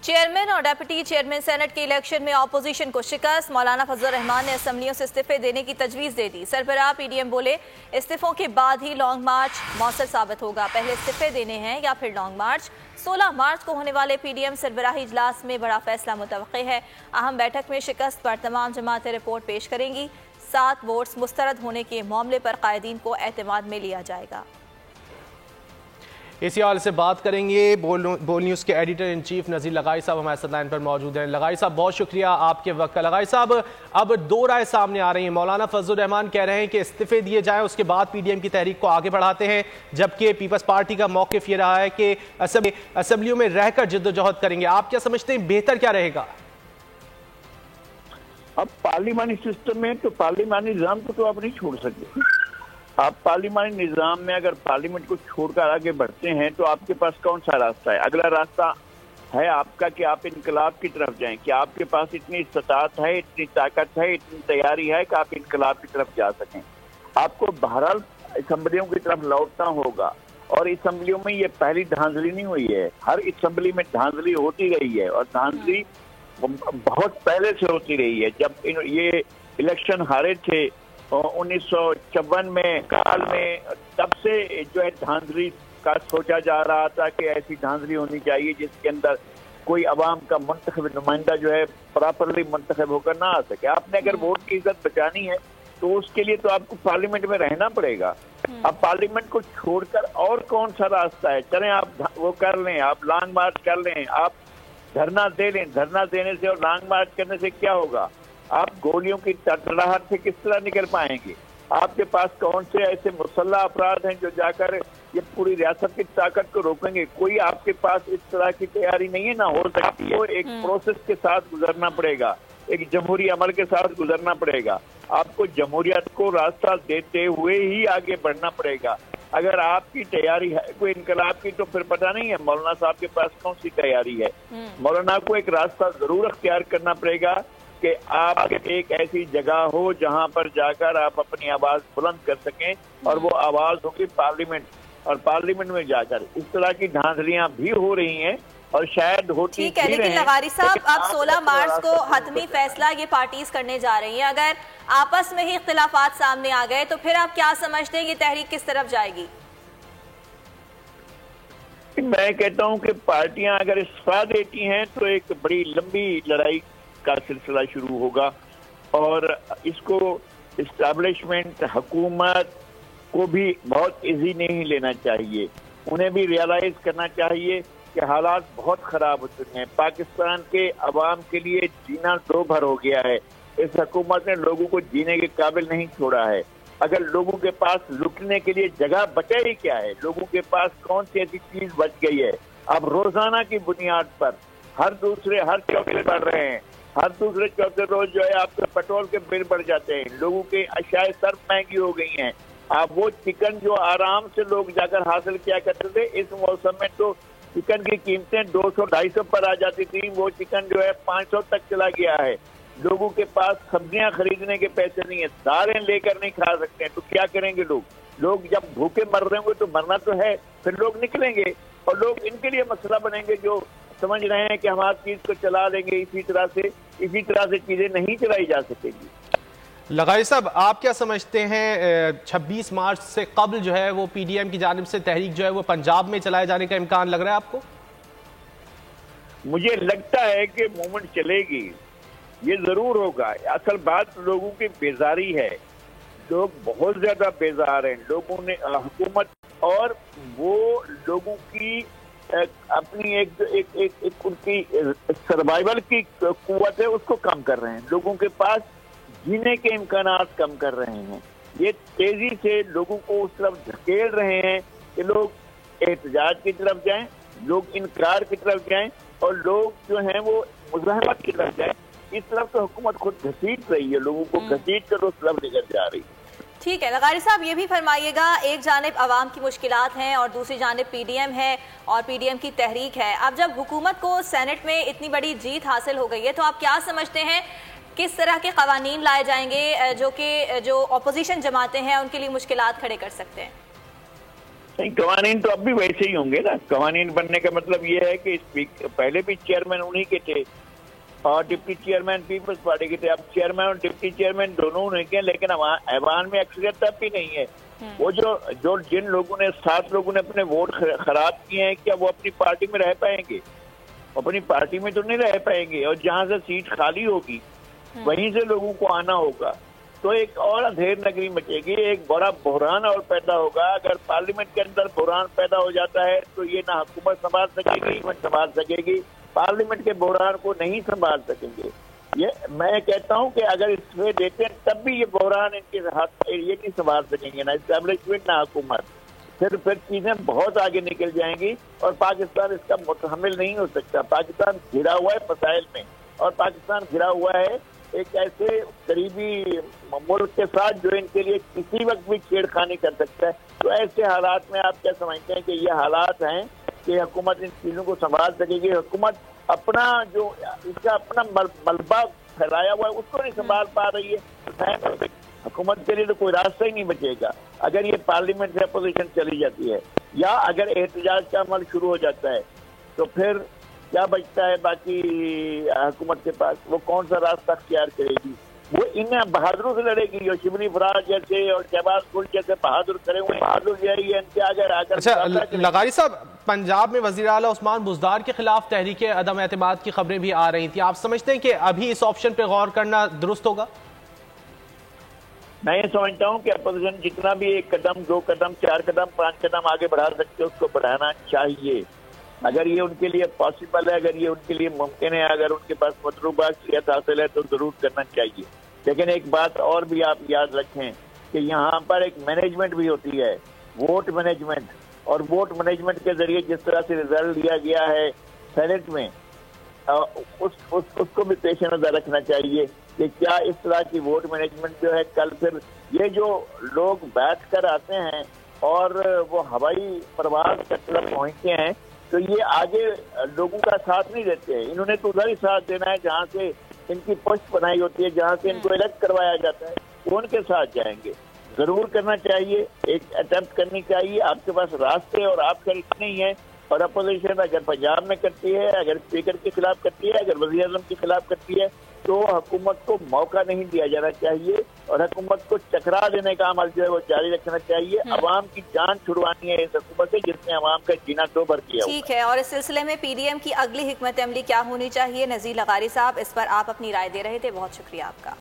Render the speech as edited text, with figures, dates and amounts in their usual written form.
Chairman और deputy chairman senate के election में अपोजिशन को शिकस्त। मौलाना फजलुर रहमान ने असम्बलियों से इस्तीफे देने की तजवीज़ दे दी। सरबराह पीडीएम बोले इस्तीफों के बाद ही लॉन्ग मार्च मौसर साबित होगा। पहले इस्तीफे देने हैं या फिर लॉन्ग मार्च। 16 मार्च को होने वाले पीडीएम सरबराही इजलास में बड़ा फैसला मुतवक्के है। अहम बैठक में शिकस्त पर तमाम जमातें रिपोर्ट पेश करेंगी। 7 वोट्स मुस्तरद होने के मामले पर कायदीन को एतमाद में लिया जाएगा। इसी हाल से बात करेंगे। बोल न्यूज़ के एडिटर इन चीफ नज़ीर लगाई साहब हमारे साथ लाइन पर मौजूद हैं। लगाई साहब, बहुत शुक्रिया आपके वक्त का। लगाई साहब, अब 2 राय सामने आ रही हैं। मौलाना फजलुर रहमान कह रहे हैं कि इस्तीफे दिए जाएं, उसके बाद पीडीएम की तहरीक को आगे बढ़ाते हैं, जबकि पीपल्स पार्टी का मौक़िफ़ ये रहा है कि असम्बलियों में रहकर जिद्दोजहद करेंगे। आप क्या समझते हैं, बेहतर क्या रहेगा? अब पार्लिमानी सिस्टम में तो पार्लिमानी निज़ाम को तो आप नहीं छोड़ सकते। आप पार्लिमानी निज़ाम में अगर पार्लियामेंट को छोड़कर आगे बढ़ते हैं तो आपके पास कौन सा रास्ता है? अगला रास्ता है आपका कि आप इनकलाब की तरफ जाएं, कि आपके पास इतनी इस्तात है, इतनी ताकत है, इतनी तैयारी है कि आप इनकलाब की तरफ जा सकें। आपको बहरहाल असम्बलियों की तरफ लौटना होगा, और असम्बलियों में ये पहली धांधली नहीं हुई है। हर असम्बली में धांधली होती रही है, और धांधली बहुत पहले से होती रही है। जब ये इलेक्शन हारे थे 1954 में काल में, तब से जो है धांधली का सोचा जा रहा था कि ऐसी धांधली होनी चाहिए जिसके अंदर कोई अवाम का मुंतखब नुमाइंदा जो है प्रॉपरली मुंतखब होकर ना आ सके। आपने अगर वोट की इज्जत बचानी है तो उसके लिए तो आपको पार्लियामेंट में रहना पड़ेगा। अब पार्लियामेंट को छोड़कर और कौन सा रास्ता है? चलें आप वो कर लें, आप लॉन्ग मार्च कर लें, आप धरना दे लें। धरना देने से और लॉन्ग मार्च करने से क्या होगा? आप गोलियों की तड़तड़ाहट से किस तरह निकल पाएंगे? आपके पास कौन से ऐसे मुसल्लह अपराध हैं जो जाकर ये पूरी रियासत की ताकत को रोकेंगे? कोई आपके पास इस तरह की तैयारी नहीं है, ना हो सकती है। एक प्रोसेस के साथ गुजरना पड़ेगा, एक जमहूरी अमल के साथ गुजरना पड़ेगा। आपको जमहूरियत को रास्ता देते हुए ही आगे बढ़ना पड़ेगा। अगर आपकी तैयारी है कोई इनकलाब की, तो फिर पता नहीं है मौलाना साहब के पास कौन सी तैयारी है। मौलाना को एक रास्ता जरूर अख्तियार करना पड़ेगा कि आप एक ऐसी जगह हो जहां पर जाकर आप अपनी आवाज बुलंद कर सकें, और वो आवाज होगी पार्लियामेंट, और पार्लियामेंट में जाकर इस तरह की धांधलियां भी हो रही हैं और शायद होती। ठीक है, लेकिन लगारी साहब, अब 16 मार्च को हतमी फैसला ये पार्टीज करने जा रही हैं। अगर आपस में ही इख्तिलाफात सामने आ गए तो फिर आप क्या समझते हैं ये तहरीक किस तरफ जाएगी? मैं कहता हूं कि पार्टियां अगर इस्तीफा देती हैं तो एक बड़ी लंबी लड़ाई का सिलसिला शुरू होगा, और इसको इस्टेब्लिशमेंट हुकूमत को भी बहुत इजी नहीं लेना चाहिए। उन्हें भी रियलाइज करना चाहिए कि हालात बहुत खराब हो चुके हैं। पाकिस्तान के अवाम के लिए जीना दो भर हो गया है। इस हुकूमत ने लोगों को जीने के काबिल नहीं छोड़ा है। अगर लोगों के पास लुटने के लिए जगह बचे ही क्या है? लोगों के पास कौन सी ऐसी चीज बच गई है? अब रोजाना की बुनियाद पर हर चौथे बढ़ रहे हैं। हर दूसरे चौथे रोज जो है आपके पेट्रोल के बिल बढ़ जाते हैं। लोगों के अशियाए सर्फ महंगी हो गई हैं। आप वो चिकन जो आराम से लोग जाकर हासिल किया करते थे, इस मौसम में तो चिकन की कीमतें 200-250 पर आ जाती थी, वो चिकन जो है 500 तक चला गया है। लोगों के पास सब्जियां खरीदने के पैसे नहीं है, दालें लेकर नहीं खा सकते हैं, तो क्या करेंगे लोग जब भूखे मर रहे होंगे तो मरना तो है, फिर लोग निकलेंगे और लोग इनके लिए मसला बनेंगे जो समझ रहे हैं कि हम हर चीज को चला लेंगे। इसी तरह से चीजें नहीं चलाई जा सकेगी। लगाई साहब, आप क्या समझते हैं 26 मार्च से कबल जो है वो पीडीएम की जानिब से तहरीक जो है वो पंजाब में चलाए जाने का इम्कान लग रहा है आपको? मुझे लगता है कि मूवमेंट चलेगी, ये जरूर होगा। असल बात लोगों की बेजारी है, लोग बहुत ज्यादा बेजार हैं। लोगों ने हुकूमत और वो लोगों की अपनी एक उनकी सर्वाइवल की कुव्वत है उसको कम कर रहे हैं। लोगों के पास जीने के इम्कानात कम कर रहे हैं। ये तेजी से लोगों को उस तरफ धकेल रहे हैं कि लोग एहतजाज की तरफ जाएं, लोग इनकार की तरफ जाएं, और लोग जो हैं वो मुज़ाहमत की तरफ जाएं। इस तरफ तो हुकूमत खुद घसीट रही है, लोगों को घसीट कर उस तरफ लेकर जा रही है। ठीक है, लगारी साहब, ये भी फरमाइएगा, एक जानिब अवाम की मुश्किलात हैं और दूसरी जानिब पीडीएम है और पीडीएम की तहरीक है। अब जब हुकूमत को सेनेट में इतनी बड़ी जीत हासिल हो गई है तो आप क्या समझते हैं किस तरह के कवानीन लाए जाएंगे जो अपोजिशन जमाते हैं उनके लिए मुश्किलात खड़े कर सकते हैं? नहीं, कवानीन तो अब भी वैसे ही होंगे ना। कवानीन बनने का मतलब ये है कि पहले भी चेयरमैन उन्हीं के थे और डिप्टी चेयरमैन पीपल्स पार्टी के थे। अब चेयरमैन और डिप्टी चेयरमैन दोनों उन्हीं के, लेकिन ऐवान में अक्सरियत तब भी नहीं है। वो जो जिन लोगों ने 7 लोगों ने अपने वोट खराब किए हैं, क्या वो अपनी पार्टी में रह पाएंगे? अपनी पार्टी में तो नहीं रह पाएंगे, और जहां से सीट खाली होगी वहीं से लोगों को आना होगा। तो एक और अंधेर नगरी मचेगी, एक बड़ा बहरान और पैदा होगा। अगर पार्लियामेंट के अंदर बहरान पैदा हो जाता है तो ये ना हुकूमत संभाल सकेगी, न संभाल सकेगी, पार्लियामेंट के बहरान को नहीं संभाल सकेंगे। ये मैं कहता हूं कि अगर इस्तीफे देते हैं तब भी ये बहरान इनके हाथ ये नहीं संभाल सकेंगे, ना एस्टेब्लिशमेंट ना हुकूमत। फिर चीजें बहुत आगे निकल जाएंगी और पाकिस्तान इसका मुतहम्मिल नहीं हो सकता। पाकिस्तान घिरा हुआ है मसाइल में, और पाकिस्तान घिरा हुआ है एक ऐसे करीबी मुल्क के साथ जो इनके लिए किसी वक्त भी छेड़खानी कर सकता है। तो ऐसे हालात में आप क्या समझते हैं कि ये हालात हैं कि हुकूमत इन चीजों को संभाल सकेगी? हुकूमत अपना जो इसका अपना मलबा फैलाया हुआ है उसको नहीं संभाल पा रही है। हुकूमत के लिए तो कोई रास्ता ही नहीं बचेगा अगर ये पार्लियामेंट से अपोजिशन चली जाती है, या अगर एहतजाज का अमल शुरू हो जाता है तो फिर क्या बचता है बाकी हुकूमत के पास? वो कौन सा रास्ता अख्तियार करेगी? वो इन बहादुरों से लड़ेगी जो शिबली फराज जैसे और शहबाज गुल जैसे बहादुर खड़े हुए। बहादुर यही है इनके आगे आकर। अच्छा लगारी साहब, पंजाब में वज़ीर आला उस्मान बुज़दार के खिलाफ तहरीक अदम एतमाद की खबरें भी आ रही थी। आप समझते हैं कि अभी इस ऑप्शन पे गौर करना दुरुस्त होगा? मैं ये समझता हूँ कि अपोजिशन जितना भी 1 कदम 2 कदम 4 कदम 5 कदम आगे बढ़ा सकते उसको बढ़ाना चाहिए। अगर ये उनके लिए पॉसिबल है, अगर ये उनके लिए मुमकिन है, अगर उनके पास मतलूबा अक्सरियत हासिल है तो जरूर करना चाहिए। लेकिन एक बात और भी आप याद रखें कि यहाँ पर एक मैनेजमेंट भी होती है, वोट मैनेजमेंट, और वोट मैनेजमेंट के जरिए जिस तरह से रिजल्ट लिया गया है सेनेट में उसको भी पेश नजर रखना चाहिए कि क्या इस तरह की वोट मैनेजमेंट जो है कल फिर ये जो लोग बैठ कर आते हैं और वो हवाई प्रवास की तरफ पहुंचते हैं तो ये आगे लोगों का साथ नहीं देते हैं। इन्होंने तो उधर ही साथ देना है जहाँ से इनकी पोस्ट बनाई होती है, जहाँ से इनको इलेक्ट करवाया जाता है, वो उनके साथ जाएंगे। जरूर करना चाहिए, एक अटेम्प्ट करनी चाहिए। आपके पास रास्ते और आपका इतने ही है। और अपोजिशन अगर पंजाब में करती है, अगर स्पीकर के खिलाफ करती है, अगर वज़ीर आज़म के खिलाफ करती है तो हुकूमत को मौका नहीं दिया जाना चाहिए और हुकूमत को चकरा देने का अमल जो है वो जारी रखना चाहिए। अवाम की जान छुड़वानी है इस हुकूमत से जिसने अवाम का जीना दो भर किया। ठीक है, और इस सिलसिले में पीडीएम की अगली हिकमत अमली क्या होनी चाहिए? नज़ीर लगारी साहब, इस पर आप अपनी राय दे रहे थे, बहुत शुक्रिया आपका।